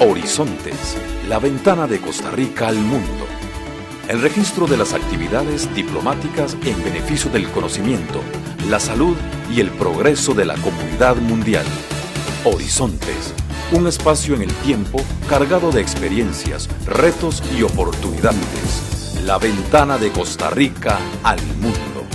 Horizontes, la ventana de Costa Rica al mundo. El registro de las actividades diplomáticas en beneficio del conocimiento, la salud y el progreso de la comunidad mundial. Horizontes, un espacio en el tiempo cargado de experiencias, retos y oportunidades. La ventana de Costa Rica al mundo.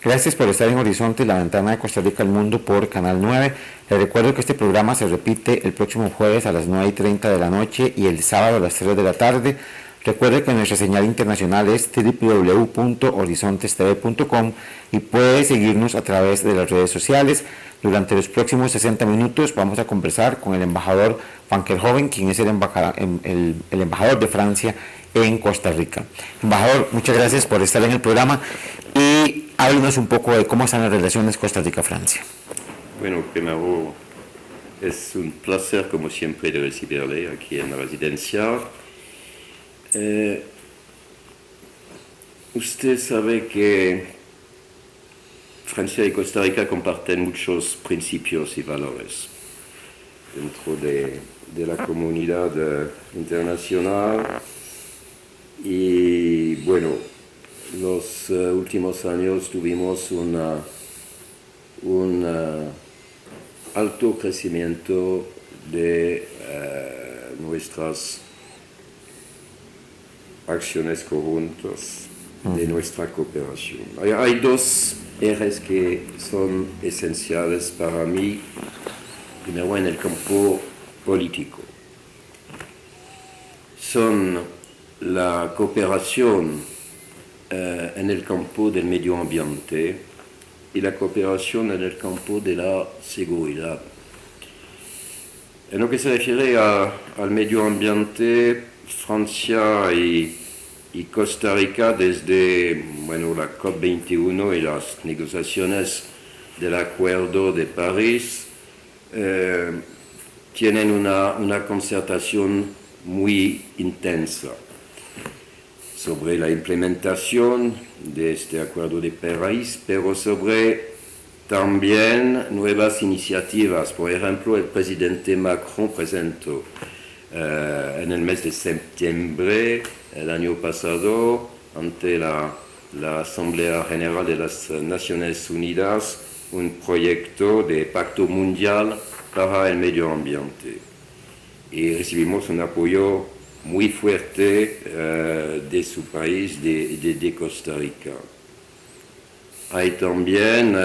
Gracias por estar en Horizonte, la ventana de Costa Rica al mundo por Canal 9. Les recuerdo que este programa se repite el próximo jueves a las 9:30 de la noche y el sábado a las 3 de la tarde. Recuerde que nuestra señal internacional es www.horizontestv.com y puede seguirnos a través de las redes sociales. Durante los próximos 60 minutos vamos a conversar con el embajador Van Kerkhoven, quien es el embajador de Francia en Costa Rica. Embajador, muchas gracias por estar en el programa y háblenos un poco de cómo están las relaciones Costa Rica-Francia. Bueno, primero es un placer, como siempre, de recibirle aquí en la residencia. Usted sabe que Francia y Costa Rica comparten muchos principios y valores dentro de la comunidad internacional y bueno, los últimos años tuvimos un alto crecimiento de nuestras acciones conjuntas, de nuestra cooperación. Hay dos ejes que son esenciales para mí, primero en el campo político. Son la cooperación en el campo del medio ambiente y la cooperación en el campo de la seguridad. En lo que se refiere al medio ambiente, Francia y Costa Rica, desde la COP21 y las negociaciones del Acuerdo de París, tienen una concertación muy intensa sobre la implementación de este Acuerdo de París, pero sobre también nuevas iniciativas. Por ejemplo, el presidente Macron presentó en el mes de septiembre el año pasado ante la Asamblea General de las Naciones Unidas un proyecto de pacto mundial para el medio ambiente. Y recibimos un apoyo muy fuerte de su país, de Costa Rica. Hay también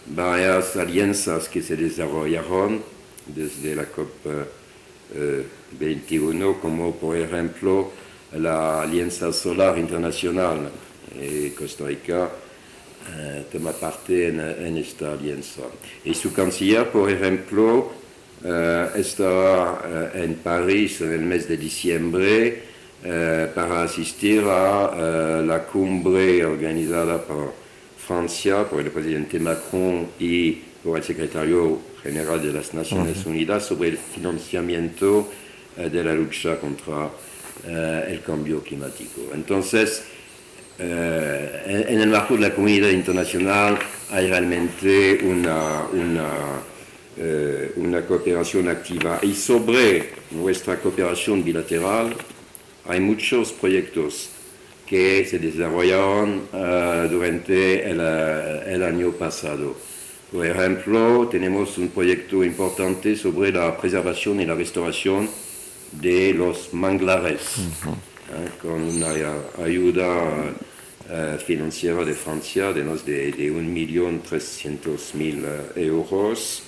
varias alianzas que se desarrollaron desde la COP21, como por ejemplo la Alianza Solar Internacional. Costa Rica toma parte en esta alianza. Y su canciller, por ejemplo, estaba en París en el mes de diciembre para asistir a la cumbre organizada por Francia, por el presidente Macron y por el secretario general de las Naciones Unidas sobre el financiamiento de la lucha contra el cambio climático. Entonces, en el marco de la comunidad internacional hay realmente una cooperación activa. Y sobre nuestra cooperación bilateral hay muchos proyectos que se desarrollaron durante el año pasado. Por ejemplo, tenemos un proyecto importante sobre la preservación y la restauración de los manglares, con una ayuda financiera de Francia de más de 1.300.000 euros,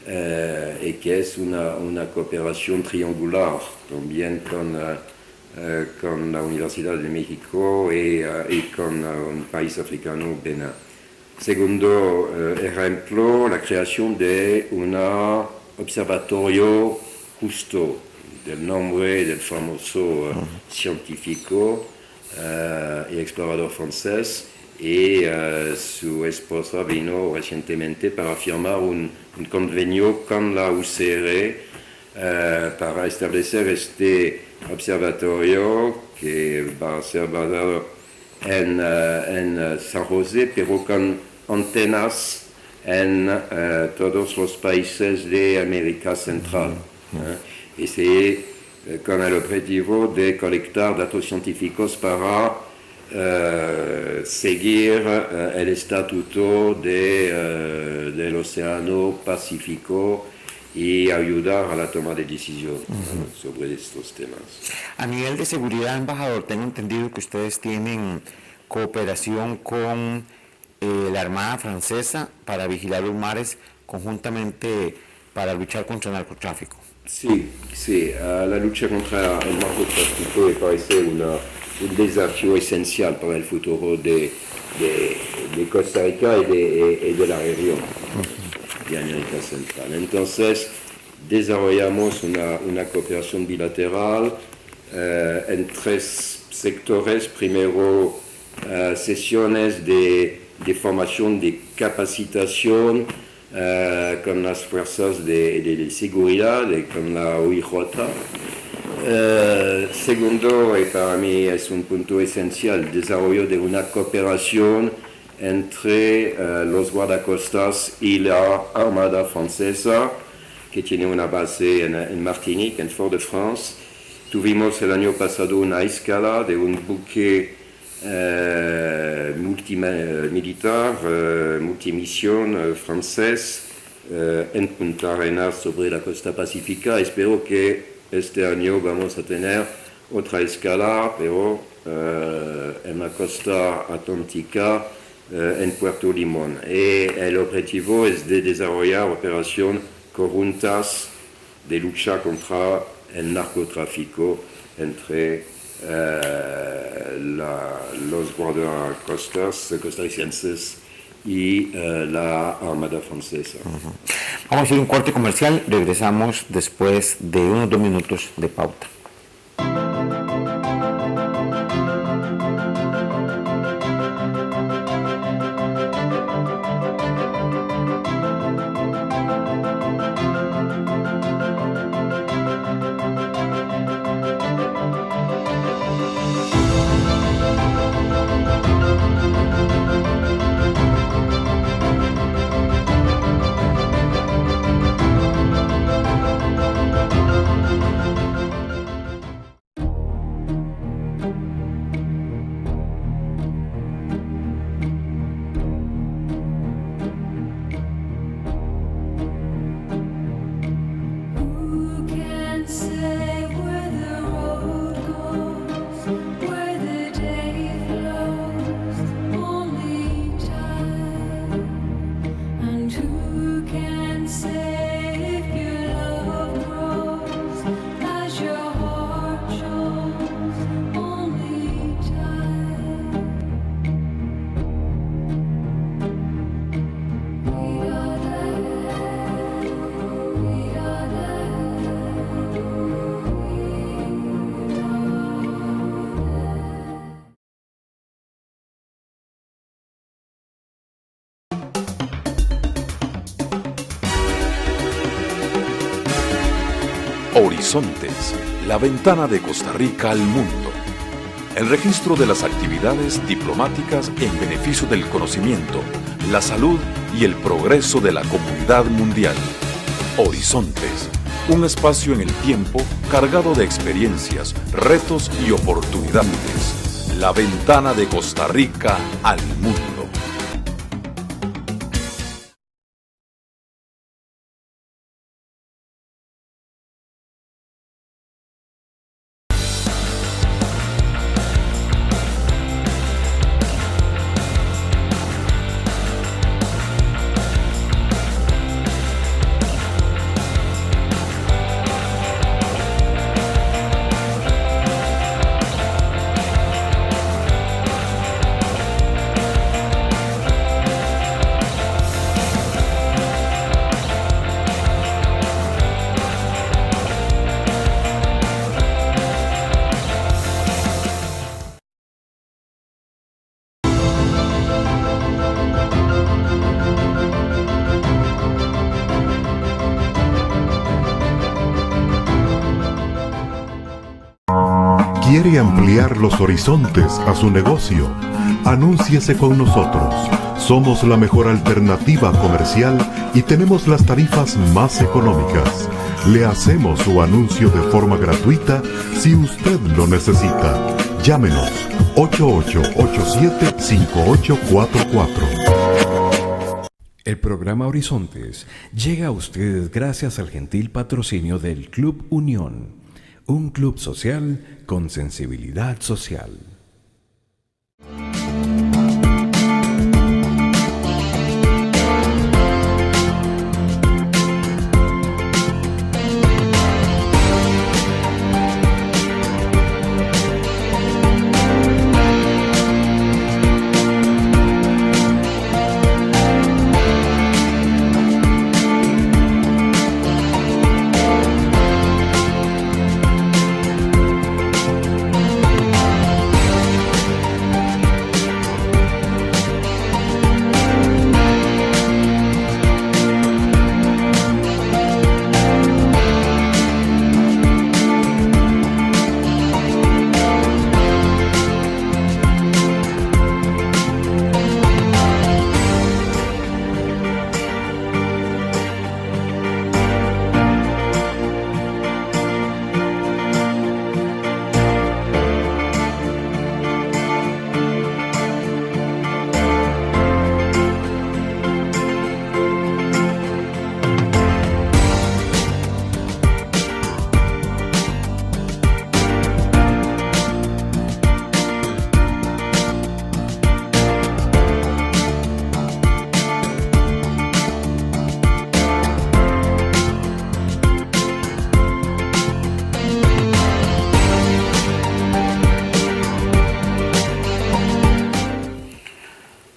y que es una cooperación triangular también con la Universidad de México y con un país africano, Benin. Segundo ejemplo, la creación de un observatorio justo, del nombre del famoso científico y explorador francés, y su esposa vino recientemente para firmar un convenio con la UCR para establecer este observatorio que va a ser basado en San José, pero con antenas en todos los países de América Central. Y c'est con el objetivo de colectar datos científicos para seguir el estatuto del Océano Pacífico y ayudar a la toma de decisión sobre estos temas. A nivel de seguridad, embajador, tengo entendido que ustedes tienen cooperación con la Armada Francesa para vigilar los mares conjuntamente para luchar contra el narcotráfico. Sí, la lucha contra el narcotráfico me parece un desafío esencial para el futuro de Costa Rica y de la región de América Central. Entonces, desarrollamos una cooperación bilateral en 3 sectores. Primero, sesiones de formación, de capacitación con las fuerzas de seguridad, con la OIJ. Segundo, y para mí es un punto esencial, el desarrollo de una cooperación entre los guardacostas y la Armada Francesa, que tiene una base en Martinique, en Fort-de-France. Tuvimos el año pasado una escala de un buque militar, multimisión francés en Punta Arenas sobre la costa pacífica. Espero que este año vamos a tener otra escala, pero en la costa atlántica, en Puerto Limón. Y el objetivo es de desarrollar operaciones conjuntas de lucha contra el narcotráfico entre los guardacostas costarricenses y la Armada Francesa. Vamos a hacer un corte comercial, regresamos después de unos 2 minutos de pauta. Horizontes, la ventana de Costa Rica al mundo. El registro de las actividades diplomáticas en beneficio del conocimiento, la salud y el progreso de la comunidad mundial. Horizontes, un espacio en el tiempo cargado de experiencias, retos y oportunidades. La ventana de Costa Rica al mundo. ¿Quiere ampliar los horizontes a su negocio? Anúnciese con nosotros. Somos la mejor alternativa comercial y tenemos las tarifas más económicas. Le hacemos su anuncio de forma gratuita si usted lo necesita. Llámenos 8887-5844. El programa Horizontes llega a ustedes gracias al gentil patrocinio del Club Unión, un club social con sensibilidad social.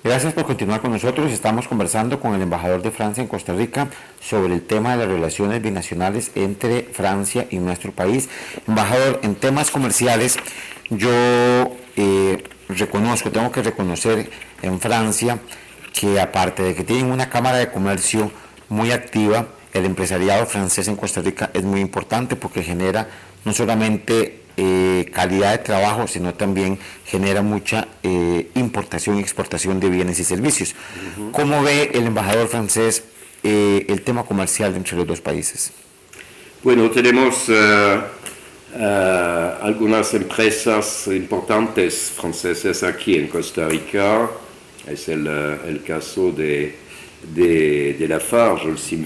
Gracias por continuar con nosotros. Estamos conversando con el embajador de Francia en Costa Rica sobre el tema de las relaciones binacionales entre Francia y nuestro país. Embajador, en temas comerciales, yo tengo que reconocer en Francia que aparte de que tienen una Cámara de Comercio muy activa, el empresariado francés en Costa Rica es muy importante porque genera no solamente calidad de trabajo, sino también genera mucha importación y exportación de bienes y servicios. ¿Cómo ve el embajador francés el tema comercial entre los dos países? Bueno, tenemos algunas empresas importantes francesas aquí en Costa Rica. Es el caso de Lafarge, Holcim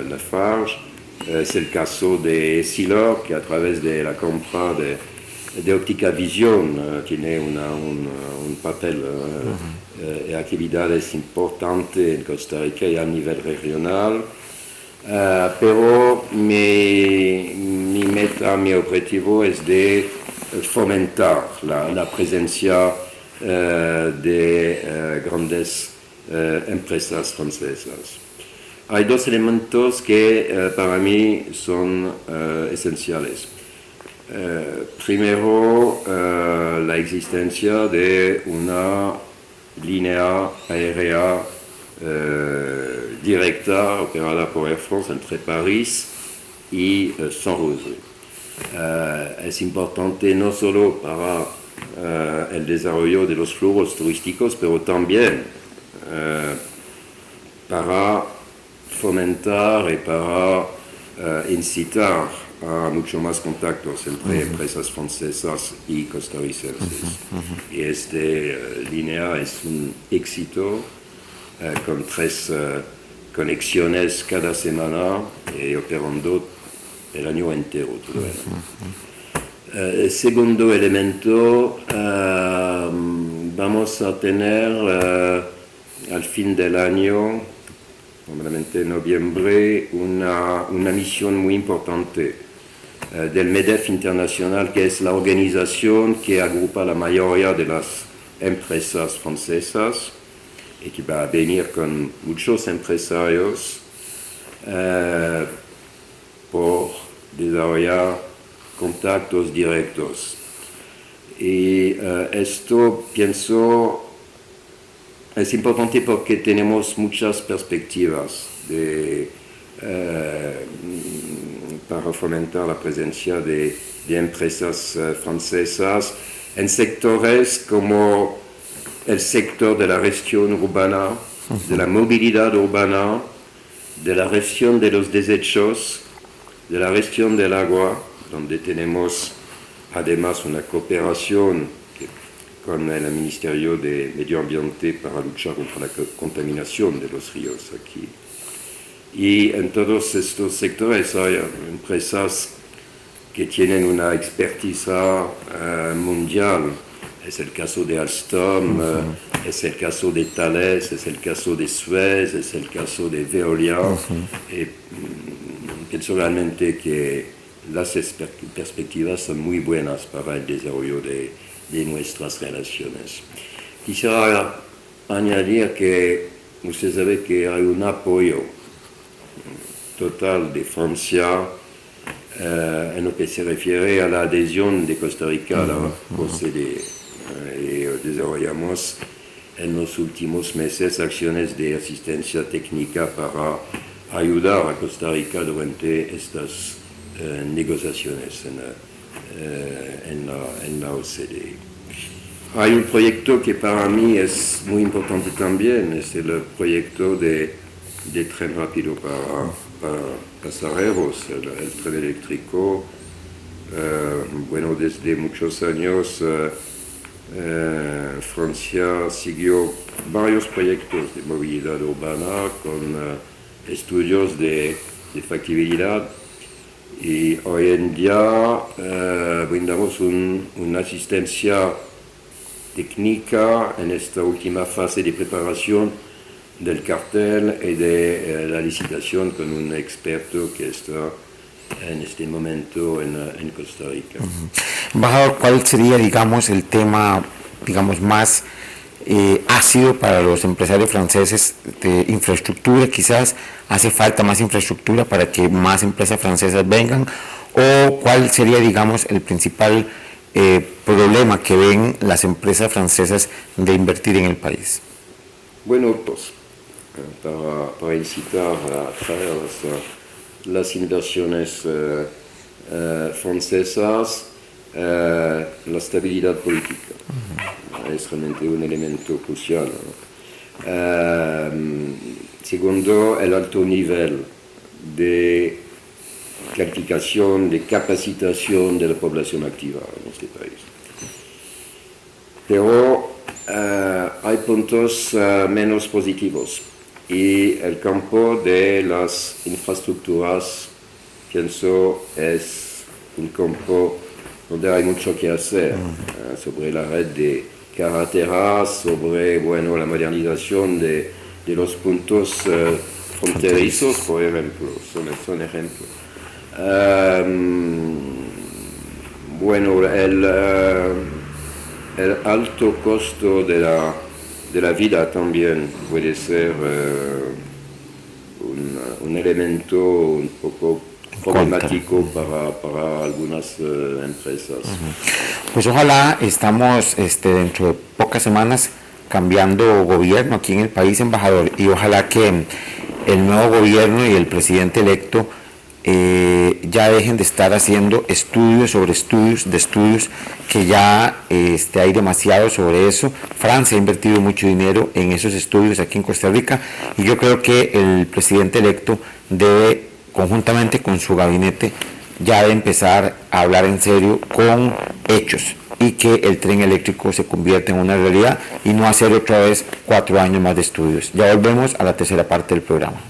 Lafarge. Es el caso de Essilor, que a través de la compra de Óptica Visión tiene un papel y actividades importantes en Costa Rica y a nivel regional. Pero mi meta, mi objetivo es de fomentar la presencia de grandes empresas francesas. Hay dos elementos que para mí son esenciales. Primero, la existencia de una línea aérea directa operada por Air France entre París y Saint-Rosé. Es importante no solo para el desarrollo de los flujos turísticos, pero también para fomentar y para incitar a mucho más contactos entre empresas francesas y costarricenses. Y esta línea es un éxito con 3 conexiones cada semana y operando el año entero. Todo el segundo elemento, vamos a tener al fin del año, probablemente en noviembre, una misión muy importante del MEDEF Internacional, que es la organización que agrupa la mayoría de las empresas francesas y que va a venir con muchos empresarios por desarrollar contactos directos. Y esto, pienso, es importante porque tenemos muchas perspectivas para fomentar la presencia de empresas francesas en sectores como el sector de la gestión urbana, de la movilidad urbana, de la gestión de los desechos, de la gestión del agua, donde tenemos además una cooperación con el Ministerio de Medio Ambiente para luchar contra la contaminación de los ríos aquí. Y en todos estos sectores hay empresas que tienen una expertiza mundial. Es el caso de Alstom, es el caso de Thales, es el caso de Suez, es el caso de Veolia. Pienso realmente que las perspectivas son muy buenas para el desarrollo de nuestras relaciones. Quisiera añadir que usted sabe que hay un apoyo total de Francia en lo que se refiere a la adhesión de Costa Rica a la OCDE. Desarrollamos en los últimos meses acciones de asistencia técnica para ayudar a Costa Rica durante estas negociaciones en la OCDE. Hay un proyecto que para mí es muy importante también, es el proyecto de tren rápido para pasajeros, el tren eléctrico. Bueno, desde muchos años Francia siguió varios proyectos de movilidad urbana con estudios de factibilidad y hoy en día brindamos una asistencia técnica en esta última fase de preparación del cartel y de la licitación con un experto que está en este momento en Costa Rica. Embajador, ¿cuál sería, digamos, el tema, digamos, más ácido para los empresarios franceses de infraestructura? Quizás hace falta más infraestructura para que más empresas francesas vengan, o cuál sería, digamos, el principal problema que ven las empresas francesas de invertir en el país. Bueno, pues, para incitar a traer las inversiones francesas, la estabilidad política es realmente un elemento crucial. Segundo, el alto nivel de calificación, de capacitación de la población activa en este país. Pero hay puntos menos positivos y el campo de las infraestructuras, pienso, es un campo donde hay mucho que hacer sobre la red de carreteras, sobre la modernización de los puntos fronterizos, por ejemplo, son ejemplos. El alto costo de la vida también puede ser un elemento un poco problemático para algunas empresas. Pues ojalá estamos dentro de pocas semanas cambiando gobierno aquí en el país, embajador, y ojalá que el nuevo gobierno y el presidente electo ya dejen de estar haciendo estudios sobre estudios de estudios, que ya hay demasiado sobre eso. Francia ha invertido mucho dinero en esos estudios aquí en Costa Rica, y yo creo que el presidente electo debe, conjuntamente con su gabinete, ya de empezar a hablar en serio con hechos, y que el tren eléctrico se convierta en una realidad y no hacer otra vez 4 años más de estudios. Ya volvemos a la tercera parte del programa.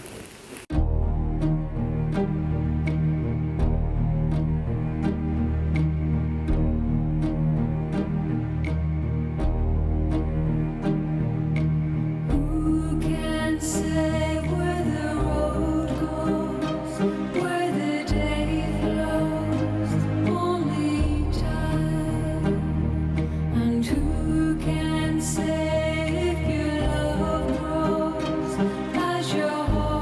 Say if your love grows as your heart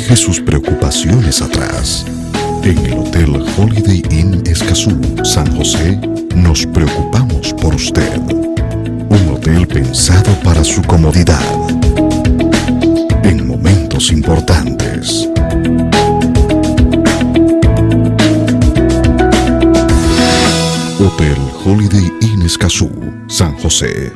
Deje sus preocupaciones atrás. En el Hotel Holiday Inn Escazú, San José, nos preocupamos por usted. Un hotel pensado para su comodidad en momentos importantes. Hotel Holiday Inn Escazú, San José.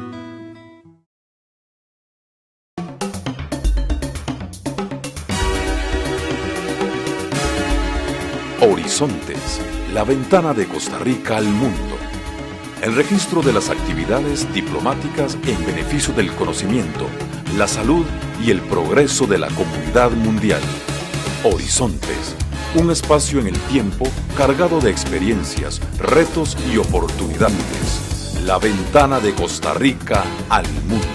Horizontes, la ventana de Costa Rica al mundo. El registro de las actividades diplomáticas en beneficio del conocimiento, la salud y el progreso de la comunidad mundial. Horizontes, un espacio en el tiempo cargado de experiencias, retos y oportunidades. La ventana de Costa Rica al mundo.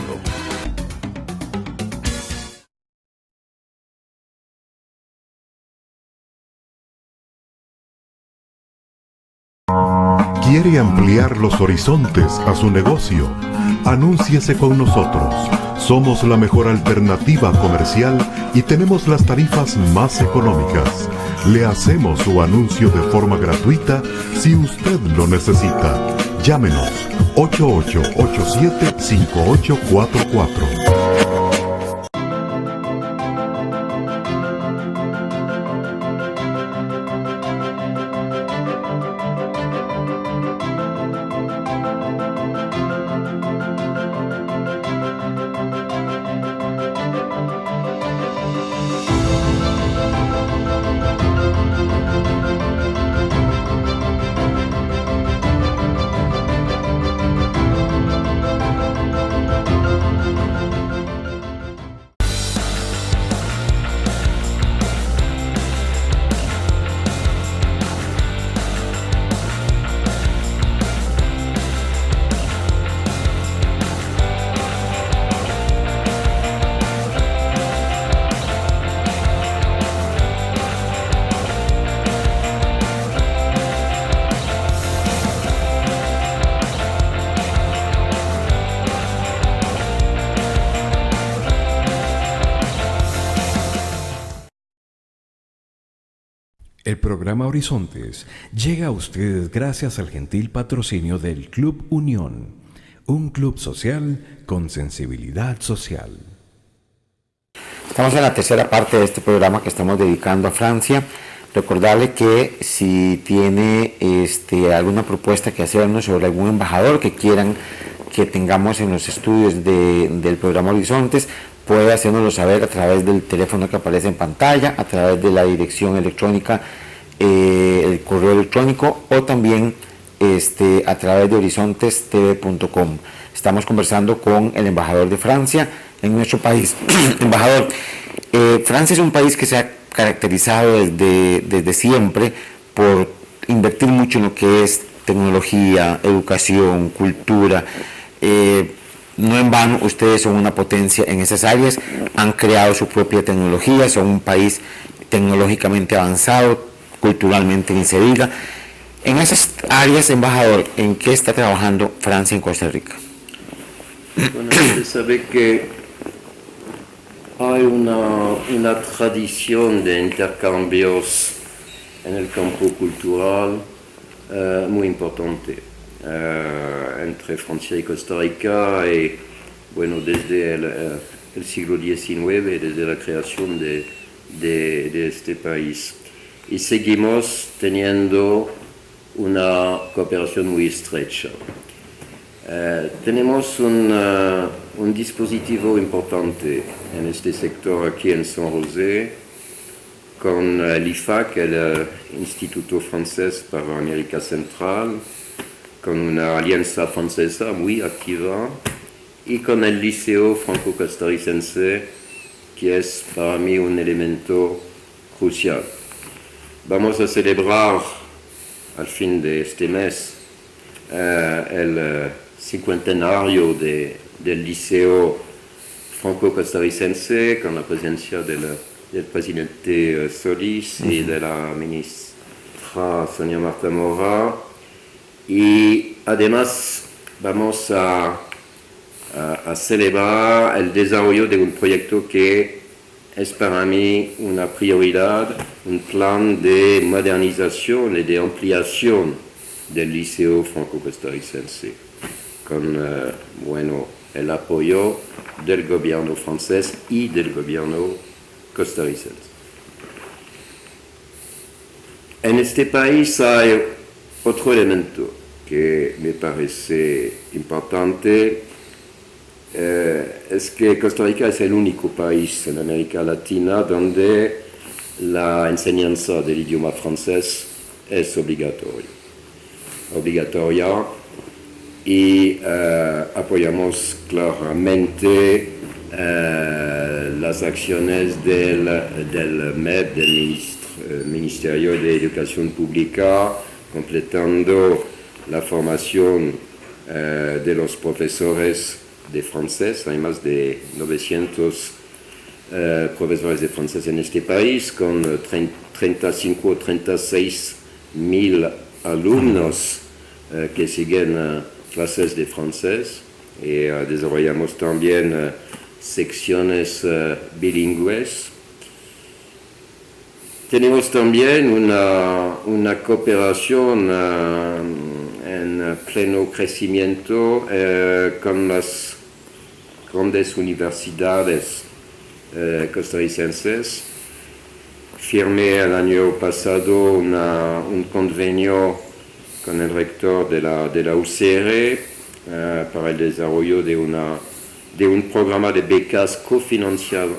¿Quiere ampliar los horizontes a su negocio? Anúnciese con nosotros. Somos la mejor alternativa comercial y tenemos las tarifas más económicas. Le hacemos su anuncio de forma gratuita si usted lo necesita. Llámenos 8887-5844. El programa Horizontes llega a ustedes gracias al gentil patrocinio del Club Unión, un club social con sensibilidad social. Estamos en la tercera parte de este programa que estamos dedicando a Francia. Recordarle que si tiene alguna propuesta que hacernos sobre algún embajador que quieran que tengamos en los estudios del programa Horizontes, puede hacérnoslo saber a través del teléfono que aparece en pantalla, a través de la dirección electrónica, el correo electrónico, o también a través de horizontestv.com. Estamos conversando con el embajador de Francia en nuestro país. Embajador, Francia es un país que se ha caracterizado desde siempre por invertir mucho en lo que es tecnología, educación, cultura. No en vano, ustedes son una potencia en esas áreas, han creado su propia tecnología, son un país tecnológicamente avanzado, culturalmente ni se diga. En esas áreas, embajador, ¿en qué está trabajando Francia en Costa Rica? Bueno, usted sabe que hay una tradición de intercambios en el campo cultural muy importante. Entre Francia y Costa Rica, y bueno, desde el siglo XIX, desde la creación de este país. Y seguimos teniendo una cooperación muy estrecha. Tenemos un dispositivo importante en este sector aquí en San José, con l'IFAC, el Instituto Francés para América Central, con una alianza francesa muy activa, y con el Liceo Franco-Costarricense, que es para mí un elemento crucial. Vamos a celebrar al fin de este mes el cincuentenario del Liceo Franco-Costarricense, con la presencia del presidente Solís y de la ministra Sonia Marta Mora. Y además vamos a celebrar el desarrollo de un proyecto que es para mí una prioridad, un plan de modernización y de ampliación del Liceo Franco-Costarricense, con el apoyo del gobierno francés y del gobierno costarricense. En este país hay otro elemento que me parece importante, es que Costa Rica es el único país en América Latina donde la enseñanza del idioma francés es obligatoria y apoyamos claramente las acciones del MEP, del Ministerio de Educación Pública, completando la formación de los profesores de francés. Hay más de 900 profesores de francés en este país, con 35 o 36 mil alumnos que siguen clases de francés. Y desarrollamos también secciones bilingües. Tenemos también una cooperación en pleno crecimiento con las grandes universidades costarricenses. Firmé el año pasado un convenio con el rector de la UCR para el desarrollo de un programa de becas cofinanciado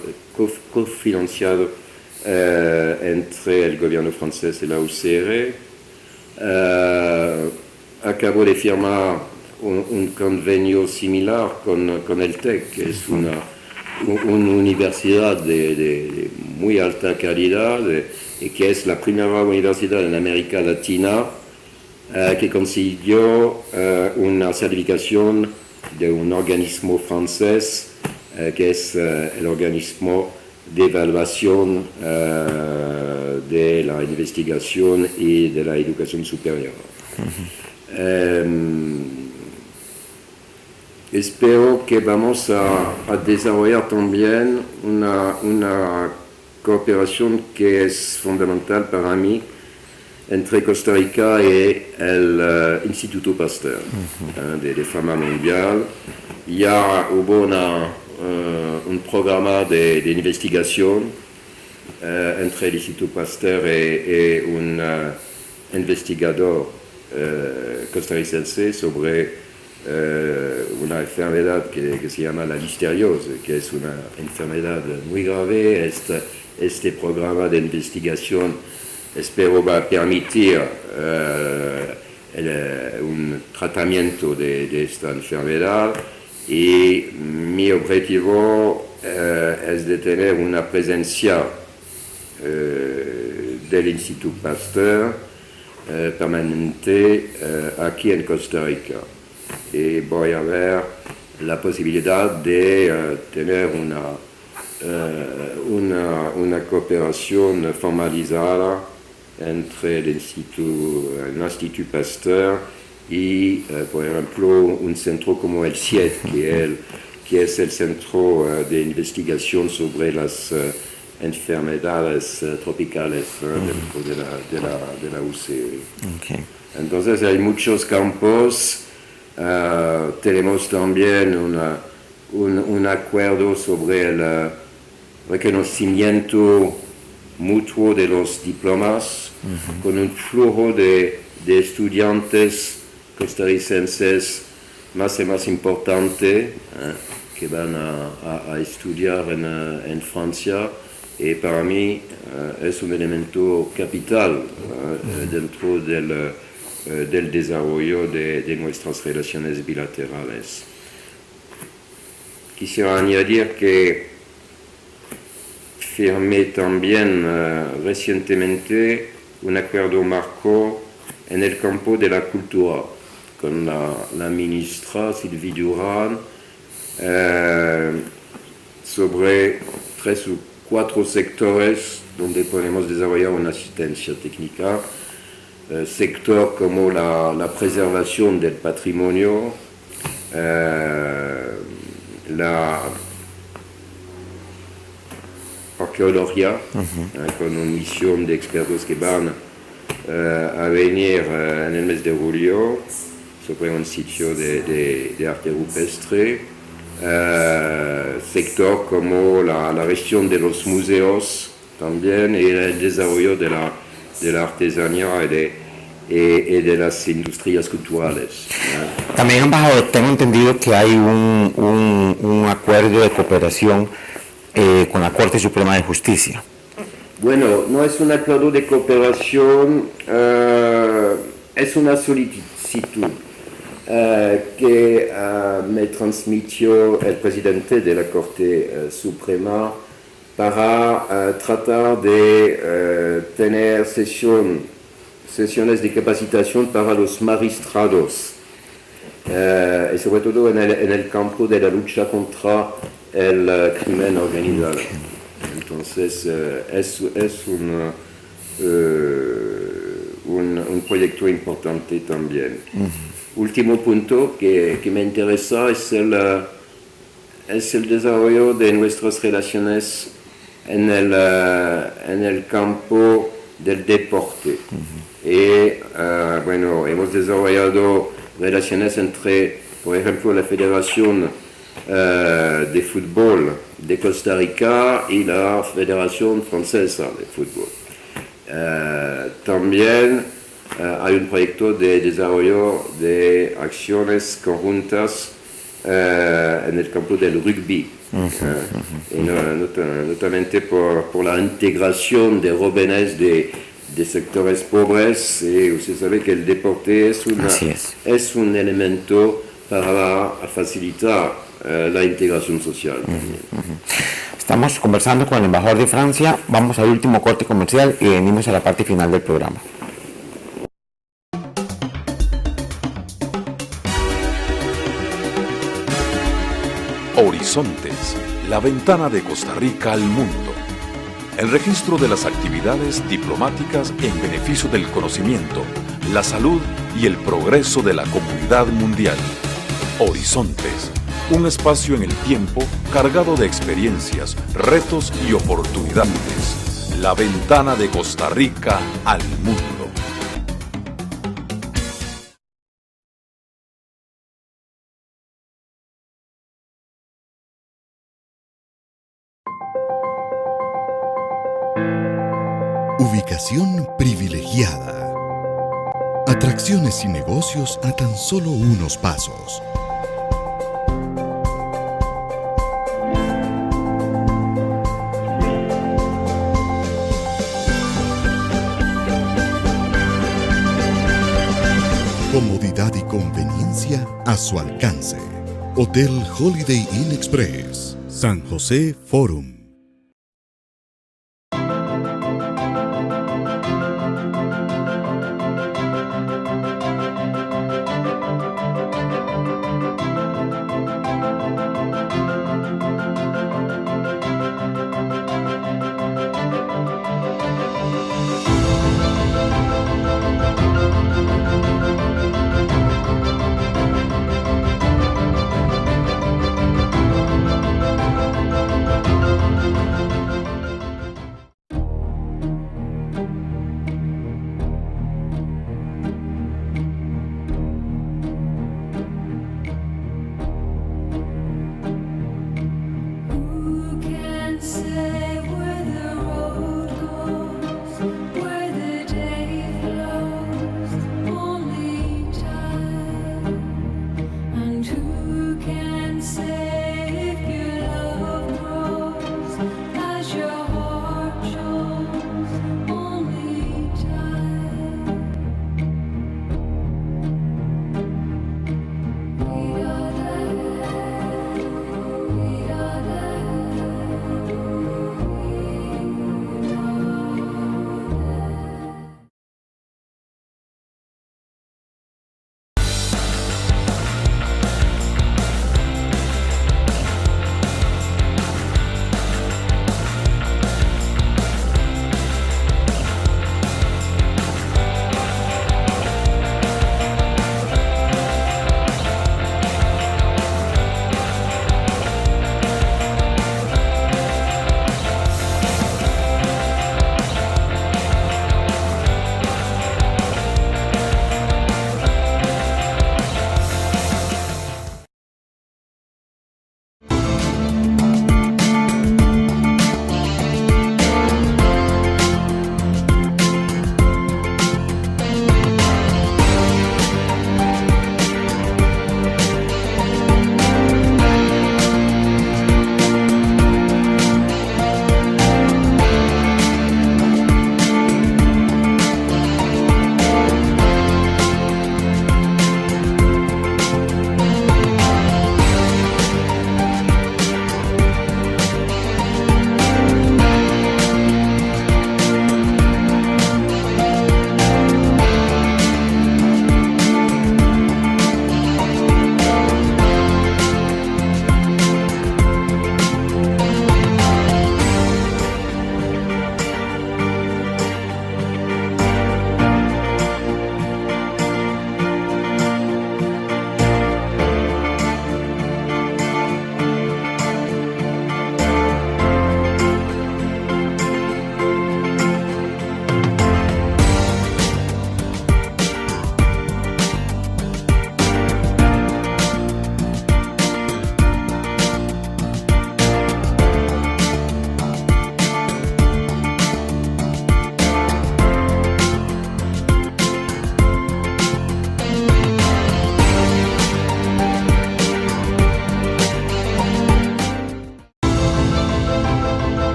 entre el gobierno francés y la UCR. Acabo de firmar un convenio similar con el TEC, que es una universidad de muy alta calidad y que es la primera universidad en América Latina que consiguió una certificación de un organismo francés que es el organismo de evaluación de la investigación y de la educación superior. Espero que vamos a desarrollar también una cooperación que es fundamental para mí entre Costa Rica y el Instituto Pasteur de fama mundial. Ya hubo un programa de investigación entre el Instituto Pasteur y un investigador costarricense sobre una enfermedad que se llama la listeriose, que es una enfermedad muy grave. Este programa de investigación espero va a permitir un tratamiento de esta enfermedad, y mi objetivo es de tener una presencia del Instituto Pasteur permanente aquí en Costa Rica. Y voy a ver la posibilidad de tener una cooperación formalizada entre el Instituto Pasteur y, por ejemplo, un centro como el CIED, que es el Centro de Investigación sobre las enfermedades tropicales dentro de la UCR. Okay. Entonces hay muchos campos. Tenemos también un acuerdo sobre el reconocimiento mutuo de los diplomas, con un flujo de estudiantes costarricenses más y más importante que van a estudiar en Francia, y para mí es un elemento capital dentro del desarrollo de nuestras relaciones bilaterales. Quisiera añadir que firmé también recientemente un acuerdo marco en el campo de la cultura con la ministra Sylvie Durán sobre 3 o 4 sectores donde podemos desarrollar una asistencia técnica. Sector como la preservación del patrimonio, arqueología, con una misión de expertos que van a venir en el mes de julio sobre un sitio de arte rupestre, sector como la gestión de los museos también y el desarrollo de la artesanía y de las industrias culturales. También, embajador, tengo entendido que hay un acuerdo de cooperación con la Corte Suprema de Justicia. Bueno, no es un acuerdo de cooperación, es una solicitud que me transmitió el presidente de la Corte Suprema para tratar de tener sesiones de capacitación para los magistrados, y sobre todo en el campo de la lucha contra el crimen organizado. Entonces es un proyecto importante también. Último punto que me interesa es el desarrollo de nuestras relaciones en el campo del deporte. Y bueno, hemos desarrollado relaciones entre, por ejemplo, la Federación de Fútbol de Costa Rica y la Federación Francesa de Fútbol. También hay un proyecto de desarrollo de acciones conjuntas en el campo del rugby, y notamente por la integración de jóvenes de sectores pobres, y usted sabe que el deporte es un elemento para facilitar la integración social. Estamos conversando con el embajador de Francia, vamos al último corte comercial y venimos a la parte final del programa. Horizontes, la ventana de Costa Rica al mundo. El registro de las actividades diplomáticas en beneficio del conocimiento, la salud y el progreso de la comunidad mundial. Horizontes, un espacio en el tiempo cargado de experiencias, retos y oportunidades. La ventana de Costa Rica al mundo. Ubicación privilegiada. Atracciones y negocios a tan solo unos pasos. Comodidad y conveniencia a su alcance. Hotel Holiday Inn Express, San José Forum.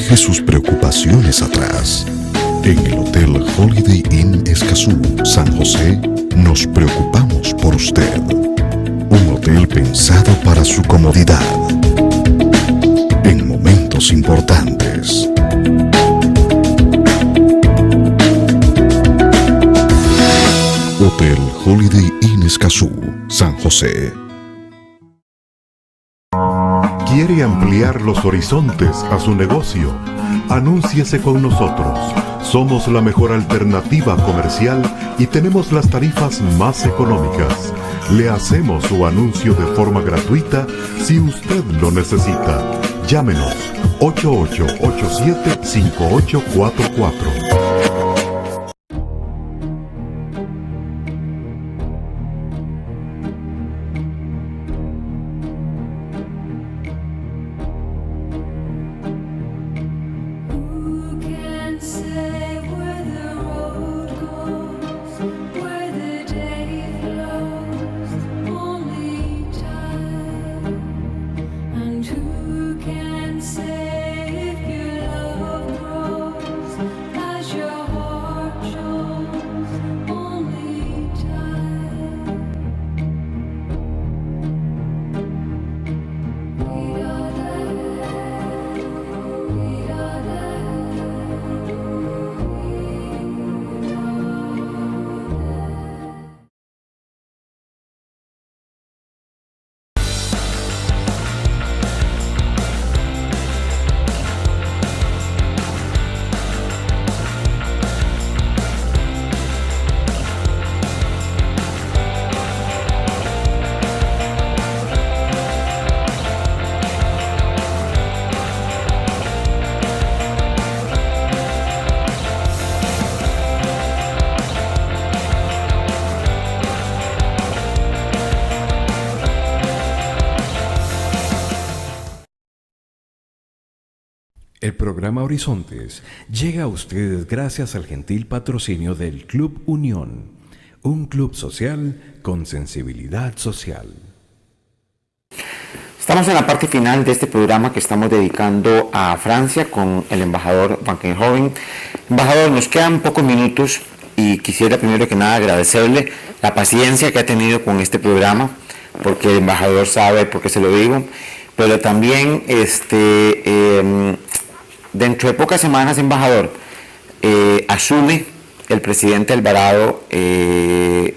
Deje sus preocupaciones atrás. En el Hotel Holiday Inn Escazú, San José, nos preocupamos por usted. Un hotel pensado para su comodidad en momentos importantes. Hotel Holiday Inn Escazú, San José. ¿Quiere ampliar los horizontes a su negocio? Anúnciese con nosotros. Somos la mejor alternativa comercial y tenemos las tarifas más económicas. Le hacemos su anuncio de forma gratuita si usted lo necesita. Llámenos 8887-5844. El programa Horizontes llega a ustedes gracias al gentil patrocinio del Club Unión, un club social con sensibilidad social. Estamos en la parte final de este programa que estamos dedicando a Francia con el embajador Van Kerckhoven. Embajador, nos quedan pocos minutos y quisiera primero que nada agradecerle la paciencia que ha tenido con este programa, porque el embajador sabe por qué se lo digo, pero también dentro de pocas semanas, embajador, asume el presidente Alvarado el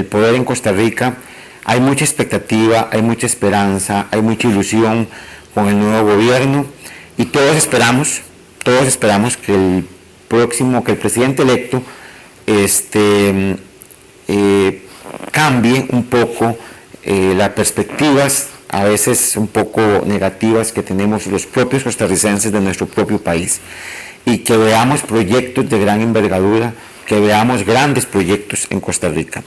poder en Costa Rica. Hay mucha expectativa, hay mucha esperanza, hay mucha ilusión con el nuevo gobierno y todos esperamos que el presidente electo cambie un poco las perspectivas a veces un poco negativas que tenemos los propios costarricenses de nuestro propio país, y que veamos proyectos de gran envergadura, que veamos grandes proyectos en Costa Rica.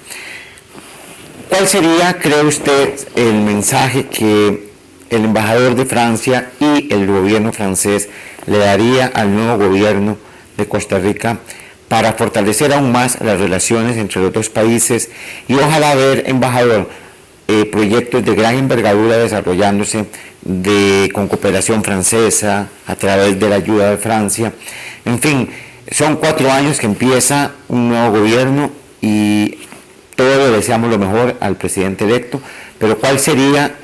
¿Cuál sería, cree usted, el mensaje que el embajador de Francia y el gobierno francés le daría al nuevo gobierno de Costa Rica para fortalecer aún más las relaciones entre los dos países y ojalá ver, embajador, proyectos de gran envergadura desarrollándose con cooperación francesa a través de la ayuda de Francia? En fin, son 4 años que empieza un nuevo gobierno y todos le deseamos lo mejor al presidente electo, pero ¿cuál sería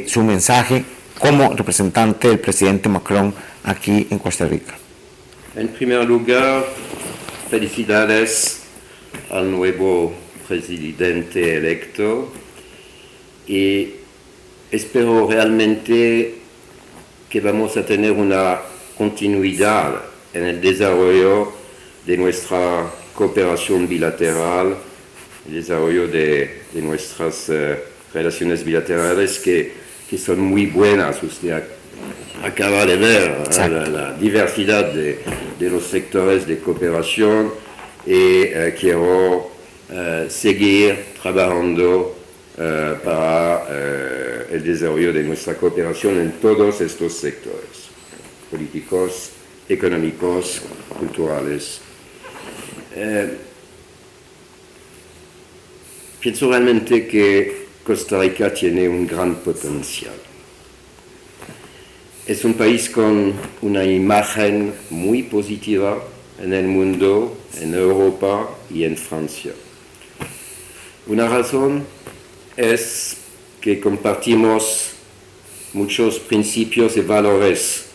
su mensaje como representante del presidente Macron aquí en Costa Rica? En primer lugar, felicidades al nuevo presidente electo y espero realmente que vamos a tener una continuidad en el desarrollo de nuestra cooperación bilateral, el desarrollo de nuestras relaciones bilaterales que son muy buenas. Usted acaba de ver la diversidad de los sectores de cooperación y quiero seguir trabajando para el desarrollo de nuestra cooperación en todos estos sectores, políticos, económicos, culturales. Pienso realmente que Costa Rica tiene un gran potencial. es un país con una imagen muy positiva en el mundo, en Europa y en Francia. Una razón es que compartimos muchos principios y valores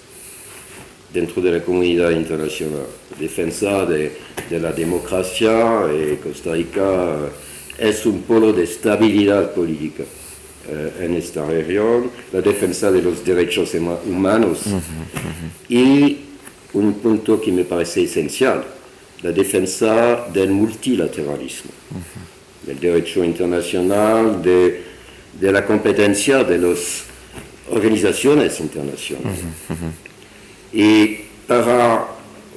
dentro de la comunidad internacional. Defensa de la democracia, Costa Rica es un polo de estabilidad política en esta región, la defensa de los derechos humanos y un punto que me parece esencial, la defensa del multilateralismo, del derecho internacional, de la competencia de las organizaciones internacionales. Y para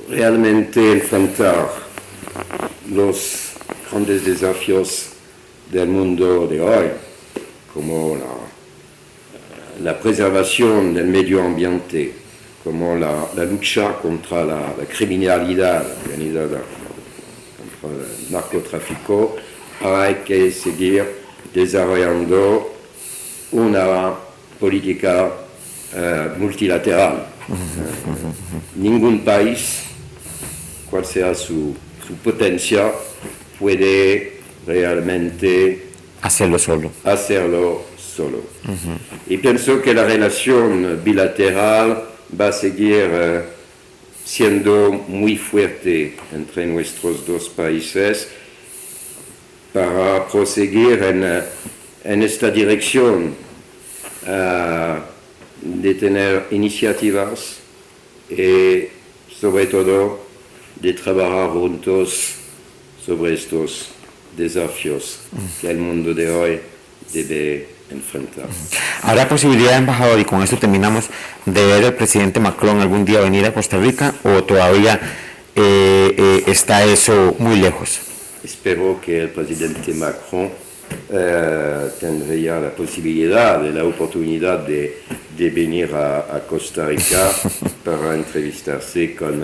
realmente enfrentar los grandes desafíos del mundo de hoy, como la preservación del medio ambiente, como la lucha contra la criminalidad organizada, contra el narcotráfico, hay que seguir desarrollando una política multilateral. Ningún país, cual sea su potencia, puede realmente hacerlo solo. Y pienso que la relación bilateral va a seguir siendo muy fuerte entre nuestros dos países para proseguir en esta dirección de tener iniciativas y sobre todo de trabajar juntos sobre estos desafíos que el mundo de hoy debe enfrentar. ¿Habrá posibilidad, embajador, y con esto terminamos, de ver al presidente Macron algún día venir a Costa Rica o todavía está eso muy lejos? Espero que el presidente Macron tendría la posibilidad y la oportunidad de venir a Costa Rica para entrevistarse con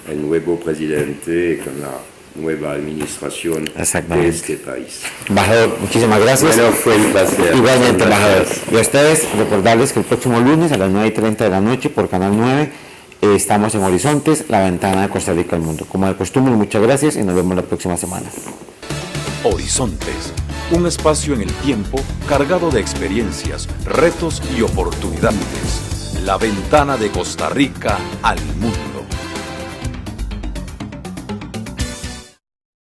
el nuevo presidente, con la nueva administración de este país. Embajador, muchísimas gracias. Bueno, fue un placer. Igualmente, embajador. Y a ustedes, recordarles que el próximo lunes a las 9:30 de la noche por Canal 9 estamos en Horizontes, la ventana de Costa Rica al mundo. Como de costumbre, muchas gracias y nos vemos la próxima semana. Horizontes, un espacio en el tiempo cargado de experiencias, retos y oportunidades. La ventana de Costa Rica al mundo.